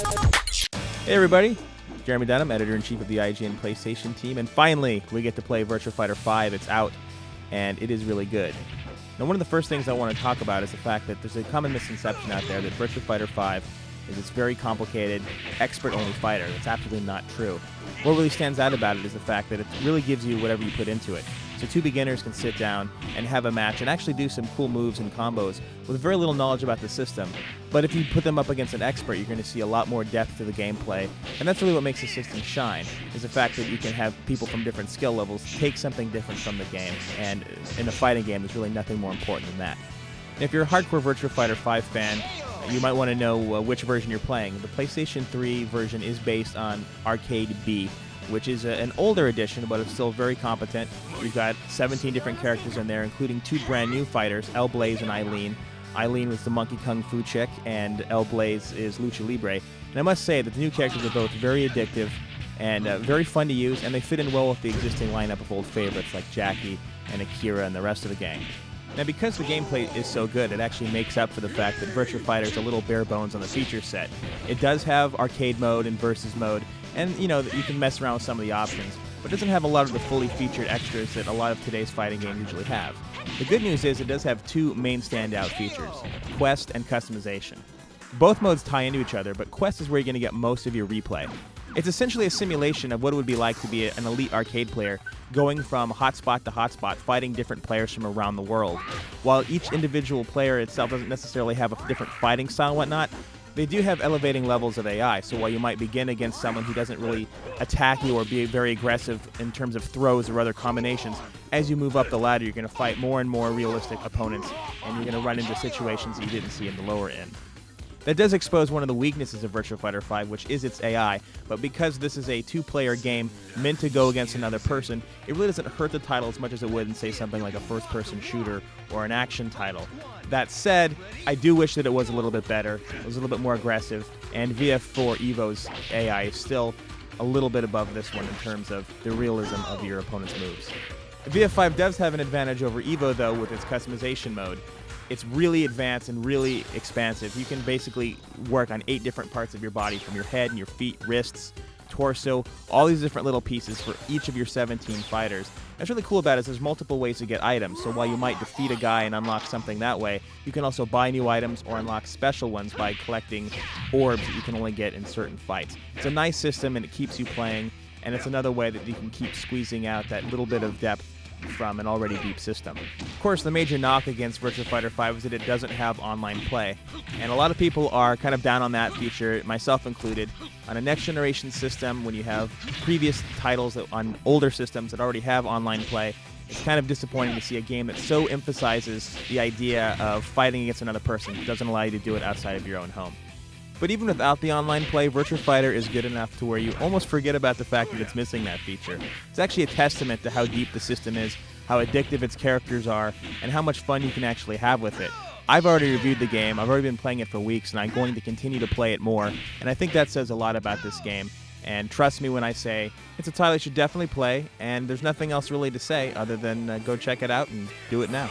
Hey everybody, Jeremy Dunham, editor-in-chief of the IGN PlayStation team, and finally we get to play Virtua Fighter 5. It's out, and it is really good. Now, one of the first things I want to talk about is the fact that there's a common misconception out there that Virtua Fighter 5 is this very complicated, expert-only fighter. That's absolutely not true. What really stands out about it is the fact that it really gives you whatever you put into it. So two beginners can sit down and have a match and actually do some cool moves and combos with very little knowledge about the system. But if you put them up against an expert, you're going to see a lot more depth to the gameplay. And that's really what makes the system shine, is the fact that you can have people from different skill levels take something different from the game. And in a fighting game, there's really nothing more important than that. And if you're a hardcore Virtua Fighter 5 fan, you might want to know which version you're playing. The PlayStation 3 version is based on Arcade B, which is an older edition, but it's still very competent. We've got 17 different characters in there, including two brand new fighters, El Blaze and Eileen. Eileen was the Monkey Kung Fu chick, and El Blaze is Lucha Libre. And I must say that the new characters are both very addictive and very fun to use, and they fit in well with the existing lineup of old favorites like Jackie and Akira and the rest of the gang. Now, because the gameplay is so good, it actually makes up for the fact that Virtua Fighter is a little bare bones on the feature set. It does have arcade mode and versus mode, and you can mess around with some of the options, but it doesn't have a lot of the fully featured extras that a lot of today's fighting games usually have. The good news is it does have two main standout features, Quest and Customization. Both modes tie into each other, but Quest is where you're going to get most of your replay. It's essentially a simulation of what it would be like to be an elite arcade player, going from hotspot to hotspot, fighting different players from around the world. While each individual player itself doesn't necessarily have a different fighting style and whatnot, they do have elevating levels of AI, so while you might begin against someone who doesn't really attack you or be very aggressive in terms of throws or other combinations, as you move up the ladder, you're going to fight more and more realistic opponents, and you're going to run into situations that you didn't see in the lower end. That does expose one of the weaknesses of Virtua Fighter 5, which is its AI, but because this is a two-player game meant to go against another person, it really doesn't hurt the title as much as it would in, say, something like a first-person shooter or an action title. That said, I do wish that it was a little bit better, it was a little bit more aggressive, and VF4 Evo's AI is still a little bit above this one in terms of the realism of your opponent's moves. VF5 does have an advantage over Evo, though, with its customization mode. It's really advanced and really expansive. You can basically work on 8 different parts of your body, from your head and your feet, wrists, torso, all these different little pieces for each of your 17 fighters. What's really cool about it is there's multiple ways to get items, so while you might defeat a guy and unlock something that way, you can also buy new items or unlock special ones by collecting orbs that you can only get in certain fights. It's a nice system and it keeps you playing, and it's another way that you can keep squeezing out that little bit of depth from an already deep system. Of course, the major knock against Virtua Fighter 5 is that it doesn't have online play, and a lot of people are kind of down on that feature, myself included. On a next-generation system, when you have previous titles on older systems that already have online play, it's kind of disappointing to see a game that so emphasizes the idea of fighting against another person. It doesn't allow you to do it outside of your own home. But even without the online play, Virtua Fighter is good enough to where you almost forget about the fact that it's missing that feature. It's actually a testament to how deep the system is, how addictive its characters are, and how much fun you can actually have with it. I've already reviewed the game, I've already been playing it for weeks, and I'm going to continue to play it more, and I think that says a lot about this game. And trust me when I say, it's a title you should definitely play, and there's nothing else really to say other than go check it out and do it now.